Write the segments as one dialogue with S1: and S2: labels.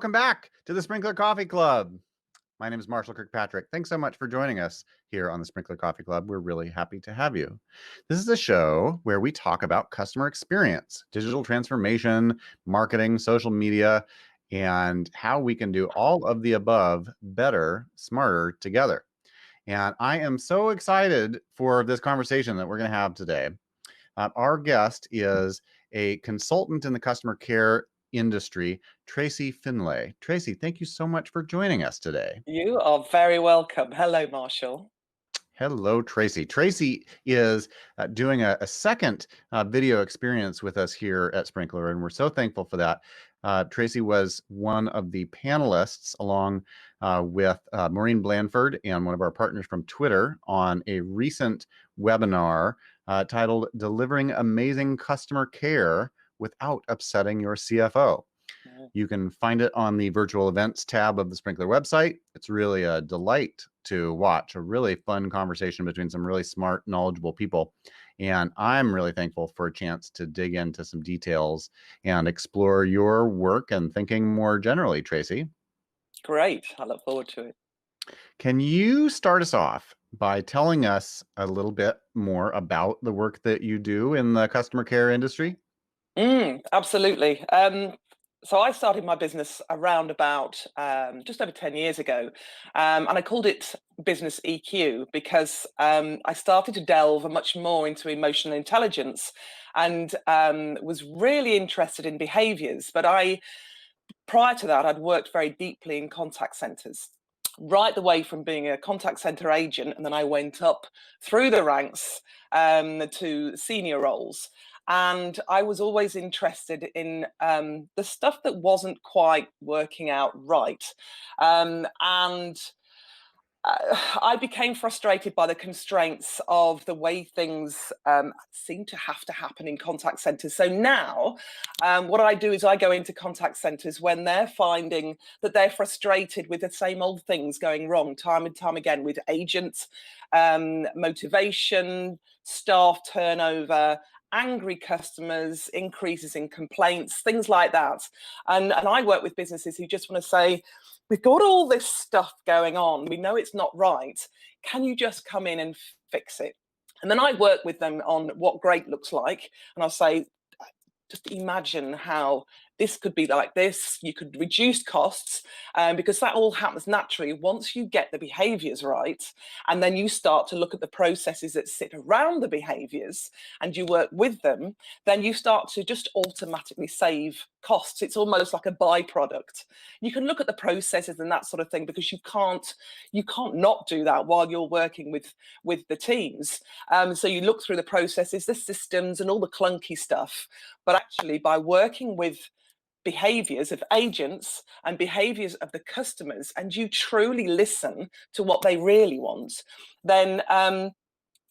S1: welcome back to the Sprinklr Coffee Club. My name is Marshall Kirkpatrick. Thanks so much for joining us here on the Sprinklr Coffee Club. We're really happy to have you. This is a show where we talk about customer experience, digital transformation, marketing, social media, and how we can do all of the above better, smarter together. And I am so excited for this conversation that we're going to have today. Our guest is a consultant in the customer care industry, Tracey Finlay. Tracey, thank you so much for joining us today.
S2: You are very welcome. Hello, Marshall.
S1: Hello, Tracey. Tracey is doing a second video experience with us here at Sprinklr, and we're so thankful for that. Tracey was one of the panelists along with Maureen Blanford and one of our partners from Twitter on a recent webinar titled Delivering Amazing Customer Care Without Upsetting Your CFO. You can find it on the virtual events tab of the Sprinklr website. It's really a delight to watch, a really fun conversation between some really smart, knowledgeable people. And I'm really thankful for a chance to dig into some details and explore your work and thinking more generally, Tracey.
S2: Great. I look forward to it.
S1: Can you start us off by telling us a little bit more about the work that you do in the customer care industry?
S2: Absolutely. So I started my business around about just over 10 years ago, and I called it Business EQ because I started to delve much more into emotional intelligence and was really interested in behaviors. But prior to that, I'd worked very deeply in contact centers, right the way from being a contact center agent, and then I went up through the ranks to senior roles. And I was always interested in the stuff that wasn't quite working out right. And I became frustrated by the constraints of the way things seem to have to happen in contact centers. So now what I do is I go into contact centers when they're finding that they're frustrated with the same old things going wrong time and time again with agents, motivation, staff turnover, angry customers, increases in complaints, things like that. And I work with businesses who just want to say, we've got all this stuff going on. We know it's not right. Can you just come in and fix it? And then I work with them on what great looks like. And I'll say, just imagine how this could be like this. You could reduce costs because that all happens naturally once you get the behaviors right. And then you start to look at the processes that sit around the behaviors and you work with them, then you start to just automatically save costs. It's almost like a byproduct. You can look at the processes and that sort of thing because you can't not do that while you're working with the teams. So you look through the processes, the systems and all the clunky stuff. But actually by working with behaviors of agents and behaviors of the customers, and you truly listen to what they really want, then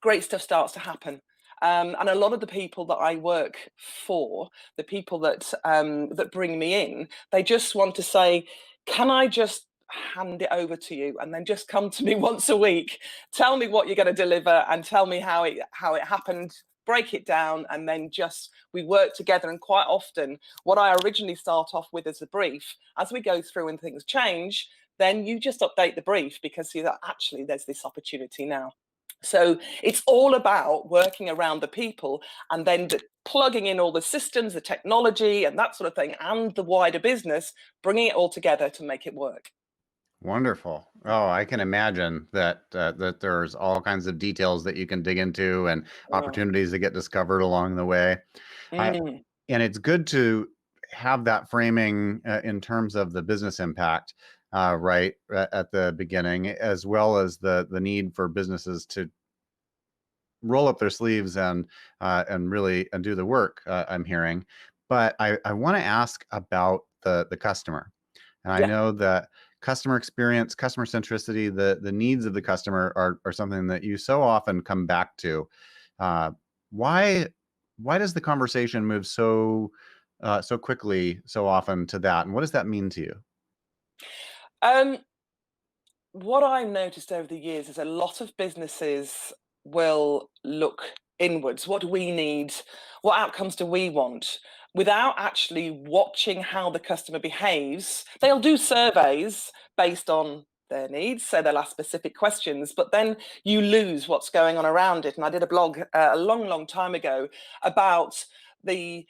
S2: great stuff starts to happen. And a lot of the people that I work for, the people that that bring me in, they just want to say, can I just hand it over to you and then just come to me once a week, tell me what you're going to deliver and tell me how it happened, break it down, and then just we work together. And quite often what I originally start off with as a brief, as we go through and things change, then you just update the brief because you actually there's this opportunity now. So it's all about working around the people and then plugging in all the systems, the technology and that sort of thing, and the wider business, bringing it all together to make it work.
S1: Wonderful. Oh, I can imagine that that there's all kinds of details that you can dig into and
S2: Wow.
S1: opportunities that get discovered along the way. I,
S2: Mm,
S1: and it's good to have that framing in terms of the business impact, right, at the beginning, as well as the need for businesses to roll up their sleeves and really and do the work. I'm hearing, but I want to ask about the customer. And I
S2: yeah.
S1: know that customer experience, customer centricity, the needs of the customer are something that you so often come back to. Uh, why why does the conversation move so quickly so often to that? And what does that mean to you?
S2: Um, what I noticed over the years is a lot of businesses will look inwards. What do we need? What outcomes do we want? Without actually watching how the customer behaves. They'll do surveys based on their needs, so they'll ask specific questions, but then you lose what's going on around it. And I did a blog a long time ago about the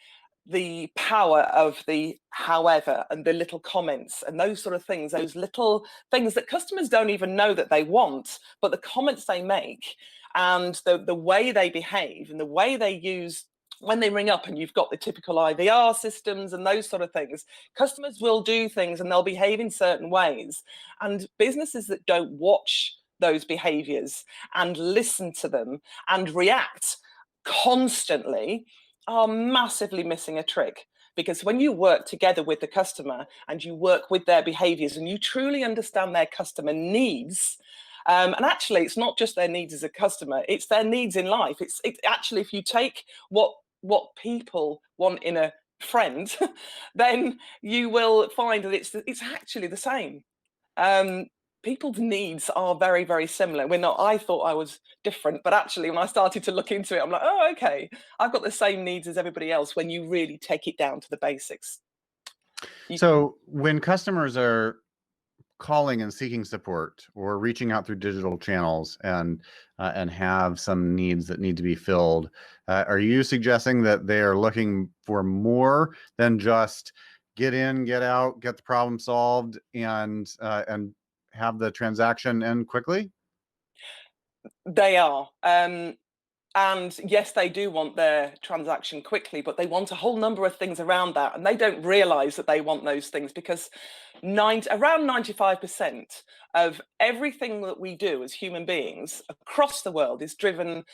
S2: power of the however and the little comments and those sort of things, those little things that customers don't even know that they want, but the comments they make and the way they behave and the way they use when they ring up, and you've got the typical IVR systems and those sort of things. Customers will do things and they'll behave in certain ways, and businesses that don't watch those behaviors and listen to them and react constantly are massively missing a trick. Because when you work together with the customer and you work with their behaviors and you truly understand their customer needs, and actually it's not just their needs as a customer, it's their needs in life. It's actually, if you take what people want in a friend, then you will find that it's actually the same. People's needs are very, very similar. I thought I was different, but actually when I started to look into it, I'm like, oh, okay, I've got the same needs as everybody else when you really take it down to the basics.
S1: So when customers are calling and seeking support or reaching out through digital channels and have some needs that need to be filled, are you suggesting that they are looking for more than just get in, get out, get the problem solved, and have the transaction end quickly?
S2: They are. And yes, they do want their transaction quickly, but they want a whole number of things around that. And they don't realize that they want those things, because around 95% of everything that we do as human beings across the world is driven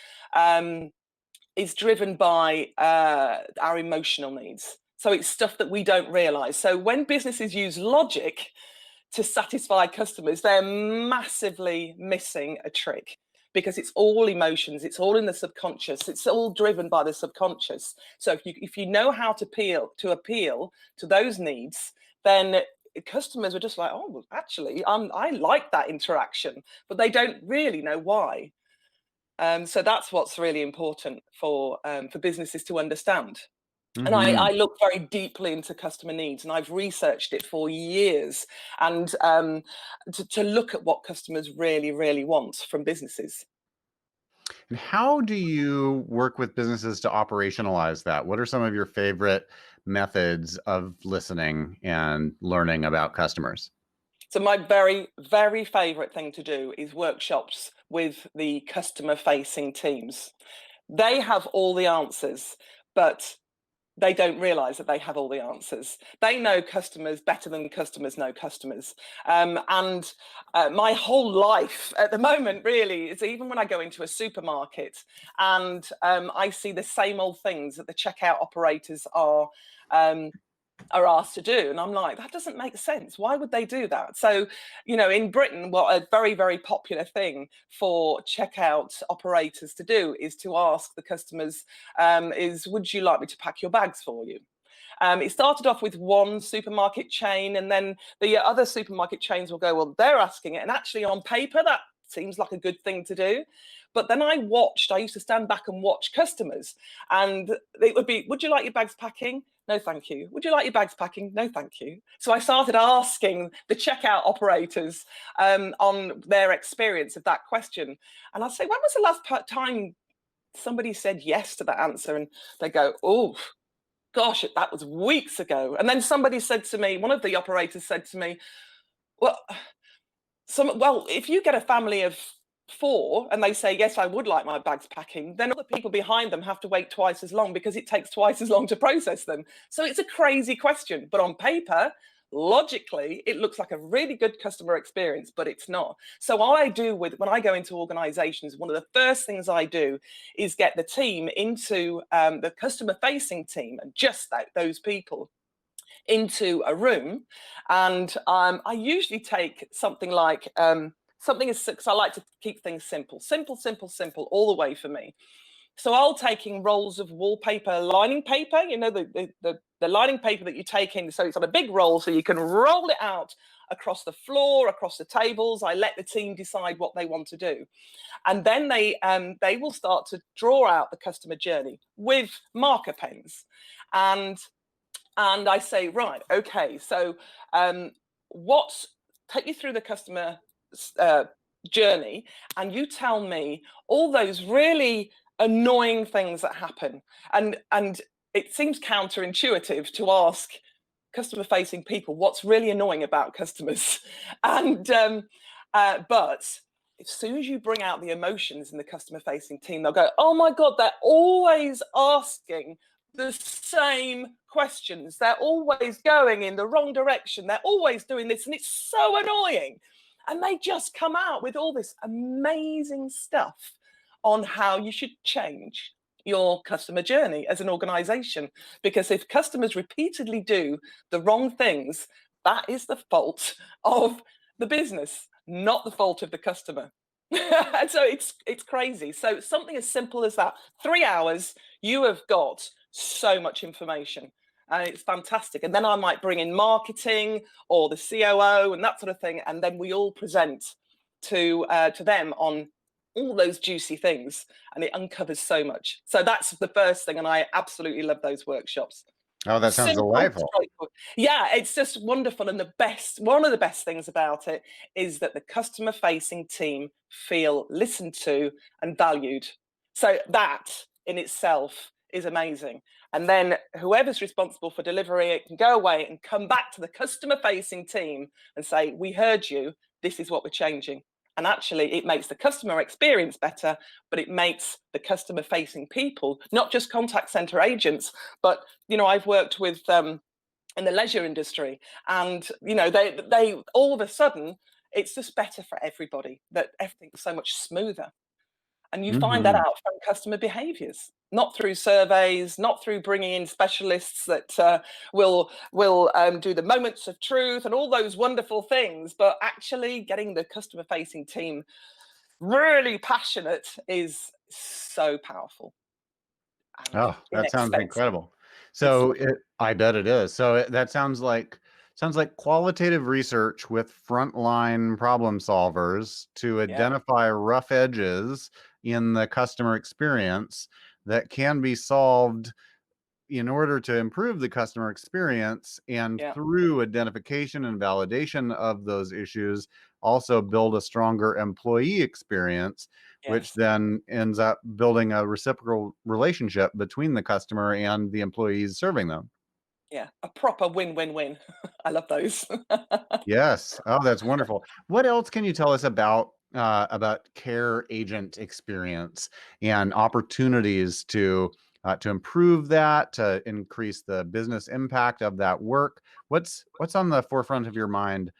S2: by our emotional needs. So it's stuff that we don't realize. So when businesses use logic to satisfy customers, they're massively missing a trick, because it's all emotions, it's all in the subconscious, it's all driven by the subconscious. So if you know how to appeal to those needs, then customers are just like, oh, well, actually, I like that interaction, but they don't really know why. So that's what's really important for businesses to understand. And I look very deeply into customer needs, and I've researched it for years, and to look at what customers really, really want from businesses.
S1: And how do you work with businesses to operationalize that? What are some of your favorite methods of listening and learning about customers?
S2: So my very, very favorite thing to do is workshops with the customer facing teams. They have all the answers, but they don't realize that they have all the answers. They know customers better than customers know customers. And my whole life at the moment really is, even when I go into a supermarket and I see the same old things that the checkout operators are asked to do, and I'm like, that doesn't make sense. Why would they do that? So, in Britain, what a very, very popular thing for checkout operators to do is to ask the customers, would you like me to pack your bags for you? It started off with one supermarket chain, and then the other supermarket chains will go, well, they're asking it. And actually on paper, that seems like a good thing to do. But then I used to stand back and watch customers, and it would be, would you like your bags packing? No, thank you. Would you like your bags packing? No, thank you. So I started asking the checkout operators on their experience of that question. And I'd say, when was the last time somebody said yes to that answer? And they go, oh, gosh, that was weeks ago. And then somebody said to me, one of the operators said to me, well, if you get a family of 4 and they say, yes, I would like my bags packing, then other people behind them have to wait twice as long, because it takes twice as long to process them. So it's a crazy question, but on paper, logically, it looks like a really good customer experience, but it's not. So what I do when I go into organizations, one of the first things I do is get the team into the customer facing team, and just those people into a room. And I usually take something like because I like to keep things simple, all the way for me. So I'll taking rolls of wallpaper, lining paper, the lining paper that you take in. So it's on a big roll, so you can roll it out across the floor, across the tables. I let the team decide what they want to do. And then they will start to draw out the customer journey with marker pens. And I say, right, okay, so take you through the customer journey, and you tell me all those really annoying things that happen. And it seems counterintuitive to ask customer facing people what's really annoying about customers. And but as soon as you bring out the emotions in the customer facing team, they'll go, oh my God, they're always asking the same questions. They're always going in the wrong direction. They're always doing this, and it's so annoying. And they just come out with all this amazing stuff on how you should change your customer journey as an organization. Because if customers repeatedly do the wrong things, that is the fault of the business, not the fault of the customer. And so it's crazy. So something as simple as that, 3 hours, you have got so much information. And it's fantastic. And then I might bring in marketing or the COO and that sort of thing. And then we all present to them on all those juicy things. And it uncovers so much. So that's the first thing. And I absolutely love those workshops.
S1: Oh, that sounds delightful.
S2: Yeah, it's just wonderful. And one of the best things about it is that the customer facing team feel listened to and valued. So that in itself is amazing. And then whoever's responsible for delivery, it can go away and come back to the customer facing team and say, we heard you, this is what we're changing. And actually it makes the customer experience better, but it makes the customer facing people, not just contact center agents, but, I've worked with in the leisure industry, and, they all of a sudden, it's just better for everybody, that everything's so much smoother. And you find that out from customer behaviors, not through surveys, not through bringing in specialists that will do the moments of truth and all those wonderful things, but actually getting the customer facing team really passionate is so powerful.
S1: Oh, that sounds incredible. So I bet it is. So that sounds like qualitative research with frontline problem solvers to identify rough edges in the customer experience that can be solved in order to improve the customer experience, and through identification and validation of those issues, also build a stronger employee experience, which then ends up building a reciprocal relationship between the customer and the employees serving them.
S2: Yeah, a proper win-win-win. I love those.
S1: Yes. Oh, that's wonderful. What else can you tell us about care agent experience and opportunities to improve that, to increase the business impact of that work? What's on the forefront of your mind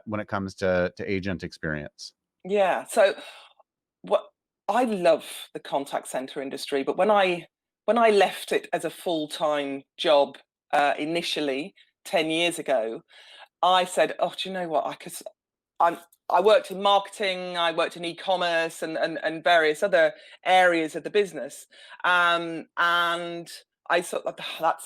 S1: when it comes to agent experience?
S2: Yeah. So I love the contact center industry, but when I left it as a full-time job initially 10 years ago, I said, oh, do you know what? I worked in marketing, I worked in e-commerce and various other areas of the business. And I thought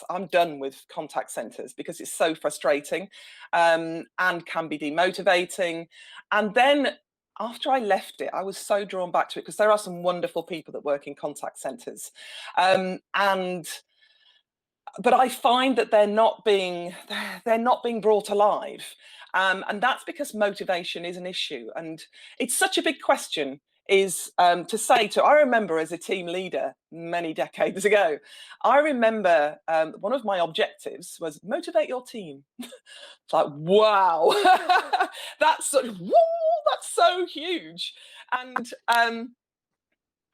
S2: I'm done with contact centers because it's so frustrating and can be demotivating. And then after I left it, I was so drawn back to it because there are some wonderful people that work in contact centers. But I find that they're not being brought alive. And that's because motivation is an issue. And it's such a big question I remember as a team leader many decades ago, I remember one of my objectives was motivate your team. It's like, wow, that's so huge. And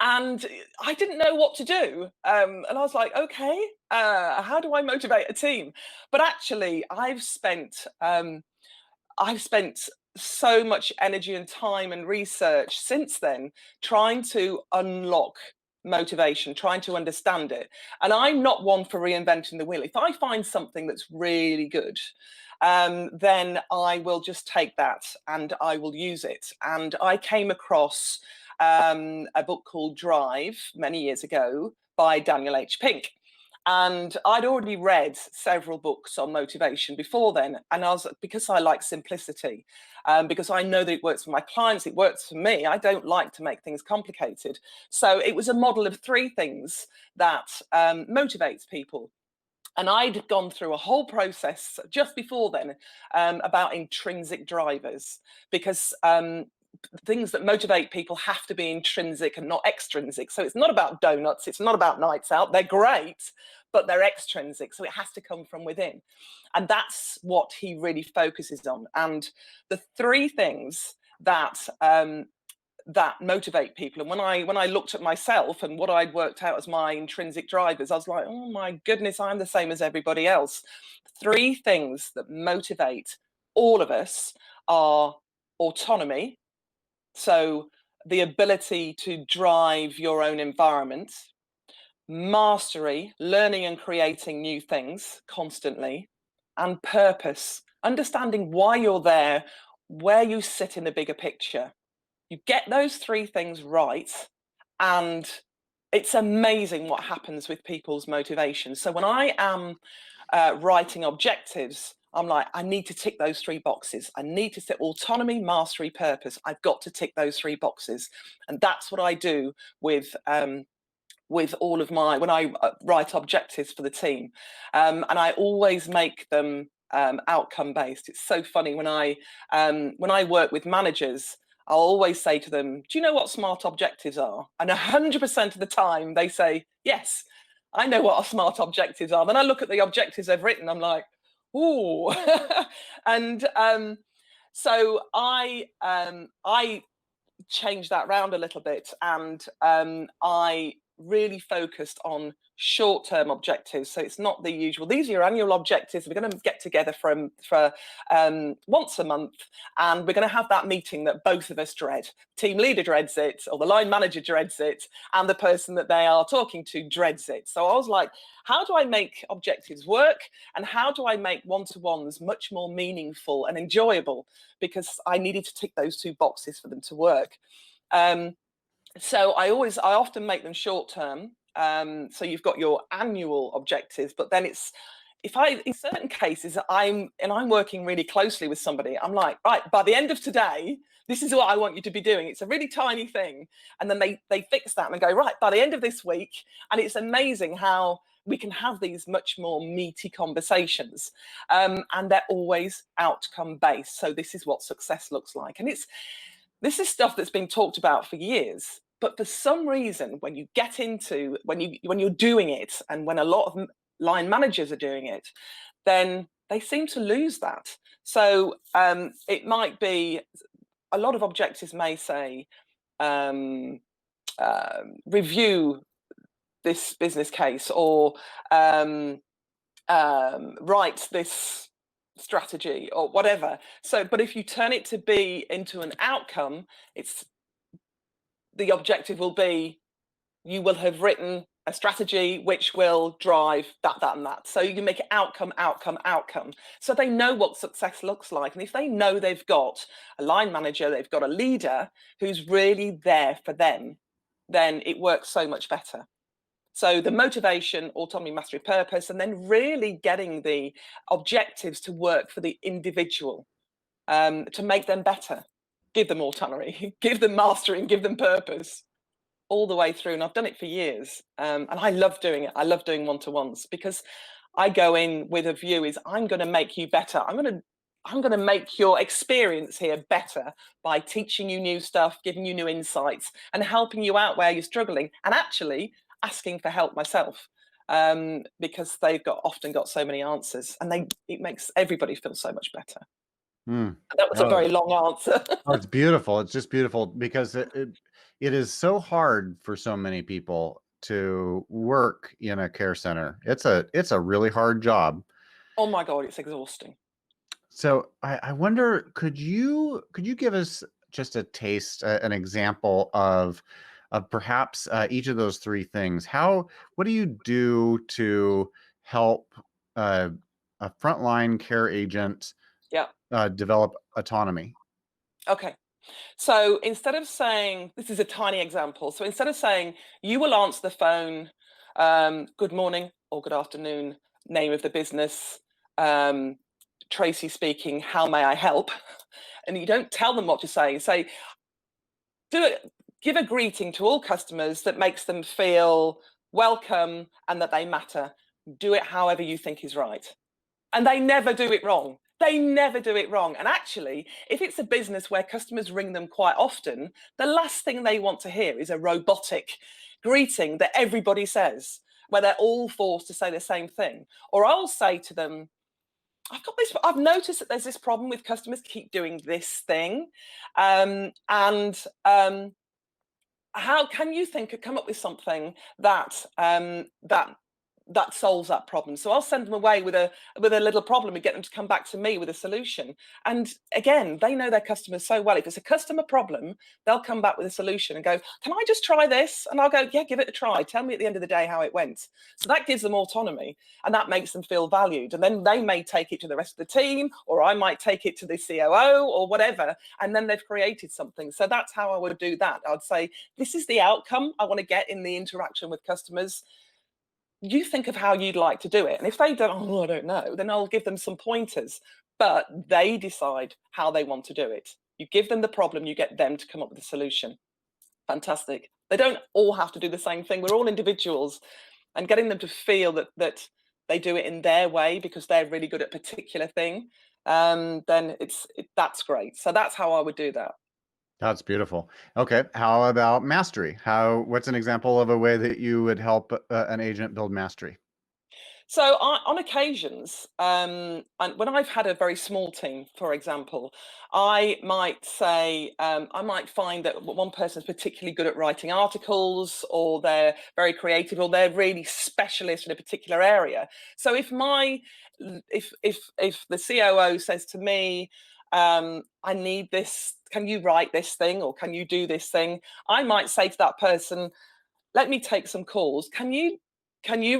S2: I didn't know what to do. And I was like, okay, how do I motivate a team? But actually, I've spent so much energy and time and research since then trying to unlock motivation, trying to understand it. And I'm not one for reinventing the wheel. If I find something that's really good, then I will just take that and I will use it. And I came across a book called Drive many years ago by Daniel H. Pink. And I'd already read several books on motivation before then. And because I like simplicity, because I know that it works for my clients, it works for me. I don't like to make things complicated. So it was a model of 3 things that motivates people. And I'd gone through a whole process just before then about intrinsic drivers, because things that motivate people have to be intrinsic and not extrinsic. So it's not about donuts, it's not about nights out. They're great, but they're extrinsic. So it has to come from within. And that's what he really focuses on. And the 3 things that that motivate people. And when I looked at myself and what I'd worked out as my intrinsic drivers, I was like, oh my goodness, I'm the same as everybody else. 3 things that motivate all of us are autonomy, so the ability to drive your own environment; mastery, learning and creating new things constantly; and purpose, understanding why you're there, where you sit in the bigger picture. You get those 3 things right, and it's amazing what happens with people's motivation. So when I am writing objectives, I'm like, I need to tick those 3 boxes. I need to tick autonomy, mastery, purpose. I've got to tick those 3 boxes. And that's what I do with all of when I write objectives for the team. And I always make them outcome based. It's so funny when I work with managers, I'll always say to them, do you know what SMART objectives are? And 100% of the time they say, yes, I know what our SMART objectives are. Then I look at the objectives they've written, I'm like, ooh. And so I changed that round a little bit, and I really focused on short-term objectives. So it's not the usual, these are your annual objectives, we're going to get together for once a month, and we're going to have that meeting that both of us dread. Team leader dreads it, or the line manager dreads it, and the person that they are talking to dreads it. So I was like, how do I make objectives work, and how do I make one-to-ones much more meaningful and enjoyable? Because I needed to tick those 2 boxes for them to work. So I often make them short term. So you've got your annual objectives, but then it's, in certain cases, I'm working really closely with somebody, I'm like, right, by the end of today, this is what I want you to be doing. It's a really tiny thing. And then they fix that and go, right, by the end of this week. And it's amazing how we can have these much more meaty conversations. And they're always outcome based. So this is what success looks like. And this is stuff that's been talked about for years. But for some reason, when you get into, when you're doing it, and when a lot of line managers are doing it, then they seem to lose that. So it might be, a lot of objectives may say, review this business case, or write this strategy, or whatever. So, but if you turn it to be into an outcome, the objective will be, you will have written a strategy which will drive that, and that. So you can make it outcome, outcome, outcome. So they know what success looks like. And if they know they've got a line manager, they've got a leader who's really there for them, then it works so much better. So the motivation, autonomy, mastery, purpose, and then really getting the objectives to work for the individual, to make them better. Give them autonomy, give them mastery, and give them purpose all the way through. And I've done it for years. And I love doing it. I love doing one-to-ones, because I go in with a view is, I'm going to make you better. I'm going to make your experience here better by teaching you new stuff, giving you new insights, and helping you out where you're struggling, and actually asking for help myself, because they've often got so many answers, and it makes everybody feel so much better. That was a very long answer.
S1: Oh, it's beautiful. It's just beautiful, because it is so hard for so many people to work in a care center. It's a really hard job.
S2: Oh my God, it's exhausting.
S1: So I wonder, could you give us just a taste, an example of perhaps each of those 3 things? What do you do to help a frontline care agent develop autonomy?
S2: Okay. So instead of saying, this is a tiny example. So instead of saying, you will answer the phone, good morning, or good afternoon, name of the business, Tracey speaking, how may I help? And you don't tell them what to say. You say, give a greeting to all customers that makes them feel welcome and that they matter. Do it however you think is right. And they never do it wrong. They never do it wrong. And actually, if it's a business where customers ring them quite often, the last thing they want to hear is a robotic greeting that everybody says, where they're all forced to say the same thing. Or I'll say to them, I've noticed that there's this problem with customers keep doing this thing. How can you come up with something that that solves that problem? So I'll send them away with a little problem and get them to come back to me with a solution. And again, they know their customers so well. If it's a customer problem, they'll come back with a solution and go, can I just try this? And I'll go, yeah, give it a try. Tell me at the end of the day how it went. So that gives them autonomy and that makes them feel valued. And then they may take it to the rest of the team, or I might take it to the COO or whatever. And then they've created something. So that's how I would do that. I'd say, this is the outcome I want to get in the interaction with customers. You think of how you'd like to do it. And if they don't, oh, I don't know, then I'll give them some pointers, but they decide how they want to do it. You give them the problem, you get them to come up with a solution. Fantastic. They don't all have to do the same thing. We're all individuals, and getting them to feel that they do it in their way because they're really good at a particular thing, then that's great. So that's how I would do that.
S1: That's beautiful. Okay, how about mastery? What's an example of a way that you would help an agent build mastery?
S2: So on occasions, and when I've had a very small team, for example, I might say, I might find that one person's particularly good at writing articles, or they're very creative, or they're really specialist in a particular area. So if the COO says to me, I need this, can you write this thing, or can you do this thing? I might say to that person, let me take some calls. Can you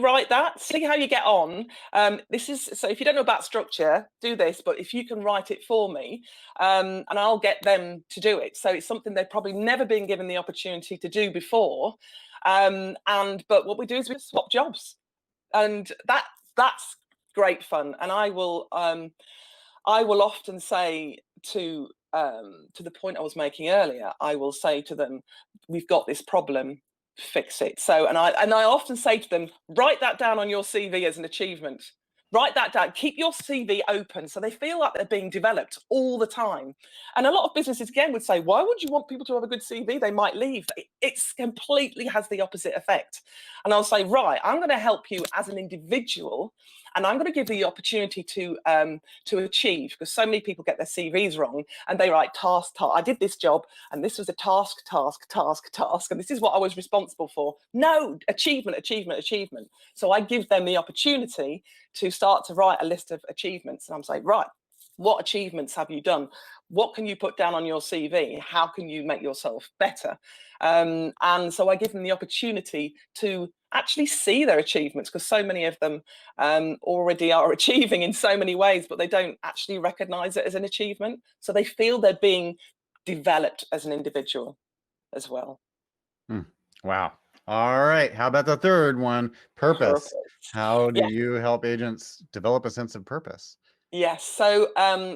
S2: write that? See how you get on. So if you don't know about structure, do this, but if you can write it for me, and I'll get them to do it. So it's something they've probably never been given the opportunity to do before. But what we do is we swap jobs, and that's great fun. And I will often say to the point I was making earlier, I will say to them, we've got this problem, fix it. So, and I often say to them, write that down on your CV as an achievement. Write that down. Keep your CV open so they feel like they're being developed all the time. And a lot of businesses, again, would say, why would you want people to have a good CV? They might leave. It's completely has the opposite effect. And I'll say, right, I'm going to help you as an individual, and I'm going to give you the opportunity to achieve, because so many people get their CVs wrong and they write task. I did this job and this was a task, and this is what I was responsible for. No, achievement. So I give them the opportunity to start to write a list of achievements, and I'm saying, right, what achievements have you done? What can you put down on your CV? How can you make yourself better? And so I give them the opportunity to actually see their achievements, because so many of them already are achieving in so many ways, but they don't actually recognize it as an achievement. So they feel they're being developed as an individual as well.
S1: Wow. All right. How about the third one? Purpose. How do
S2: Yeah.
S1: you help agents develop a sense of purpose?
S2: Yes. So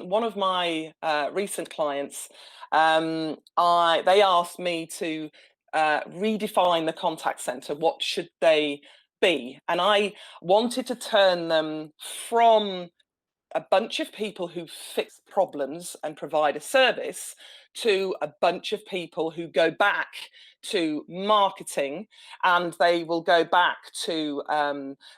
S2: one of my recent clients, they asked me to redefine the contact center. What should they be? And I wanted to turn them from a bunch of people who fix problems and provide a service to a bunch of people who go back to marketing, and they will go back to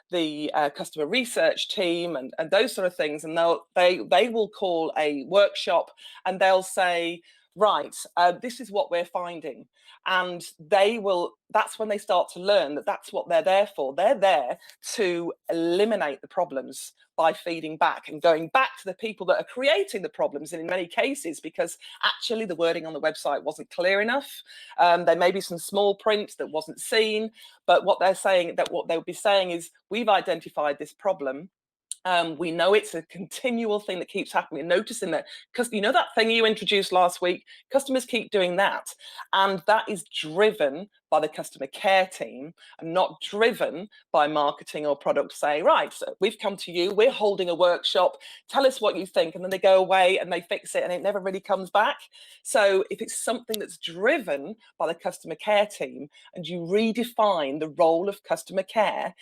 S2: the customer research team and those sort of things, and they will call a workshop and they'll say, right, this is what we're finding. And that's when they start to learn that that's what they're there for. They're there to eliminate the problems by feeding back and going back to the people that are creating the problems. And in many cases, because actually the wording on the website wasn't clear enough, there may be some small print that wasn't seen, but what they'll be saying is, we've identified this problem. We know it's a continual thing that keeps happening. Noticing that, because you know that thing you introduced last week, customers keep doing that. And that is driven by the customer care team and not driven by marketing or product. Say, right, so we've come to you, we're holding a workshop, tell us what you think. And then they go away and they fix it and it never really comes back. So if it's something that's driven by the customer care team and you redefine the role of customer care,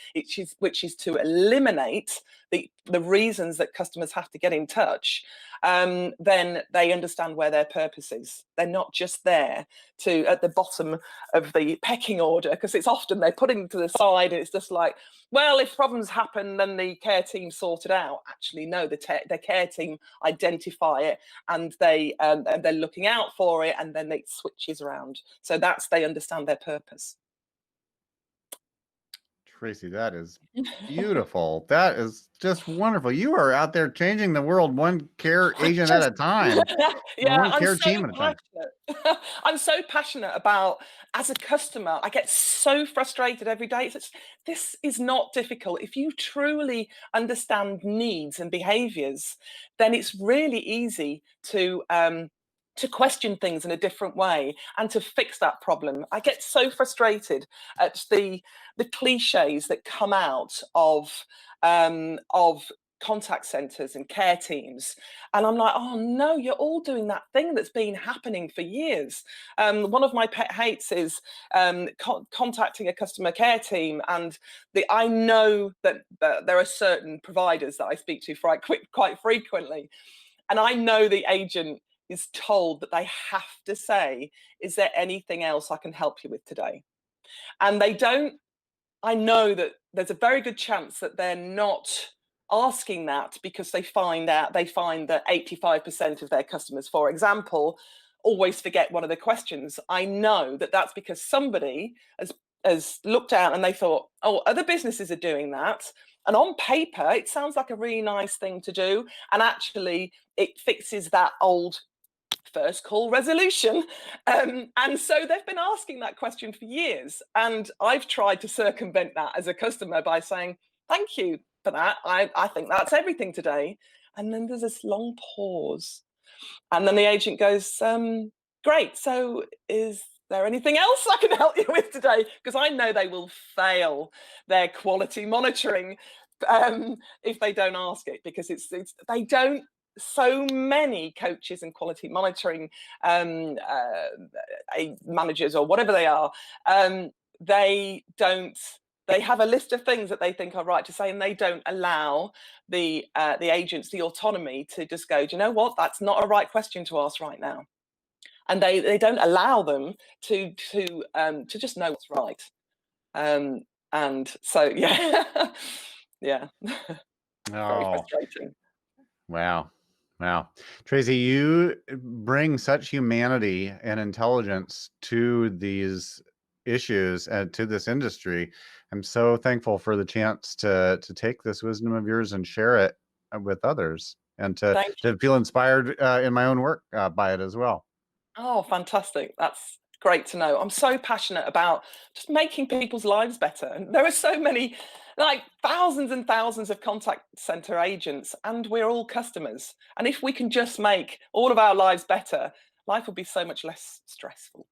S2: which is to eliminate the reasons that customers have to get in touch, then they understand where their purpose is. They're not just there to at the bottom of the pecking order, because it's often they're putting to the side and it's just like, well, if problems happen, then the care team sort it out. Actually, no, the care team identify it and they're looking out for it, and then it switches around. So they understand their purpose.
S1: Tracey, that is beautiful. That is just wonderful. You are out there changing the world one care agent at a time.
S2: Yeah,
S1: One care team at a time.
S2: I'm so passionate about, as a customer, I get so frustrated every day. This is not difficult. If you truly understand needs and behaviors, then it's really easy to question things in a different way and to fix that problem. I get so frustrated at the cliches that come out of contact centers and care teams, and I'm like, oh no, you're all doing that thing that's been happening for years. One of my pet hates is contacting a customer care team, and I know that there are certain providers that I speak to quite frequently, and I know the agent is told that they have to say, is there anything else I can help you with today? And they don't. I know that there's a very good chance that they're not asking that because they find that 85% of their customers, for example, always forget one of the questions. I know that that's because somebody has looked out and they thought, oh, other businesses are doing that. And on paper, it sounds like a really nice thing to do. And actually, it fixes that old first call resolution. And so they've been asking that question for years. And I've tried to circumvent that as a customer by saying, thank you for that. I think that's everything today. And then there's this long pause. And then the agent goes, great. So is there anything else I can help you with today? Because I know they will fail their quality monitoring if they don't ask it, because they don't. So many coaches and quality monitoring managers or whatever they are, they don't. They have a list of things that they think are right to say, and they don't allow the agents the autonomy to just go, do you know what? That's not a right question to ask right now, and they don't allow them to just know what's right. And so yeah, yeah, very
S1: Oh,
S2: frustrating.
S1: wow. Wow. Tracey, you bring such humanity and intelligence to these issues and to this industry. I'm so thankful for the chance to take this wisdom of yours and share it with others, and
S2: Thank
S1: to feel inspired in my own work by it as well.
S2: Oh, fantastic. That's great to know. I'm so passionate about just making people's lives better. And there are so many, like thousands and thousands of contact center agents, and we're all customers. And if we can just make all of our lives better, life will be so much less stressful.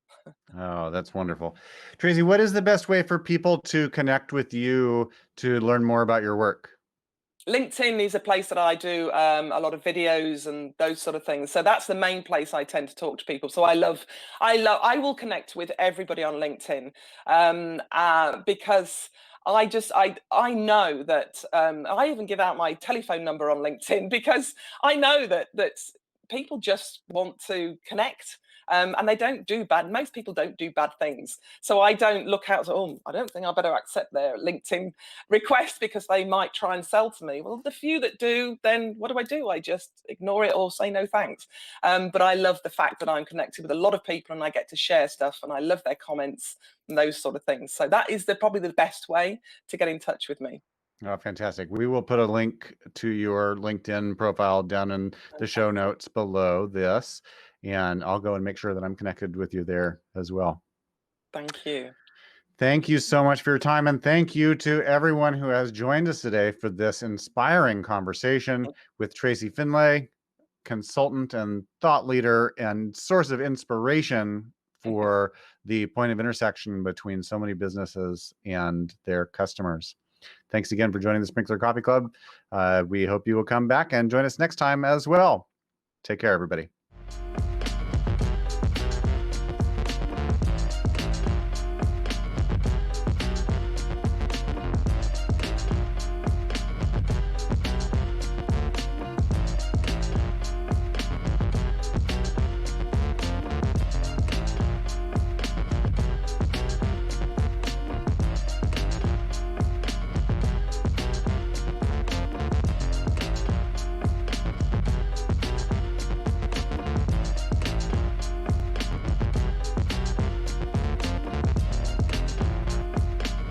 S1: Oh, that's wonderful. Tracey, what is the best way for people to connect with you to learn more about your work?
S2: LinkedIn is a place that I do a lot of videos and those sort of things. So that's the main place I tend to talk to people. So I will connect with everybody on LinkedIn because I know that I even give out my telephone number on LinkedIn because I know that people just want to connect. And they don't do bad. Most people don't do bad things. So I don't look out, oh, I don't think I better accept their LinkedIn request because they might try and sell to me. Well, the few that do, then what do? I just ignore it or say no thanks. But I love the fact that I'm connected with a lot of people and I get to share stuff, and I love their comments and those sort of things. So that is probably the best way to get in touch with me.
S1: Oh, fantastic. We will put a link to your LinkedIn profile down in the show notes below this, and I'll go and make sure that I'm connected with you there as well.
S2: Thank you.
S1: Thank you so much for your time, and thank you to everyone who has joined us today for this inspiring conversation with Tracey Finlay, consultant and thought leader and source of inspiration for the point of intersection between so many businesses and their customers. Thanks again for joining the Sprinklr Coffee Club. We hope you will come back and join us next time as well. Take care, everybody.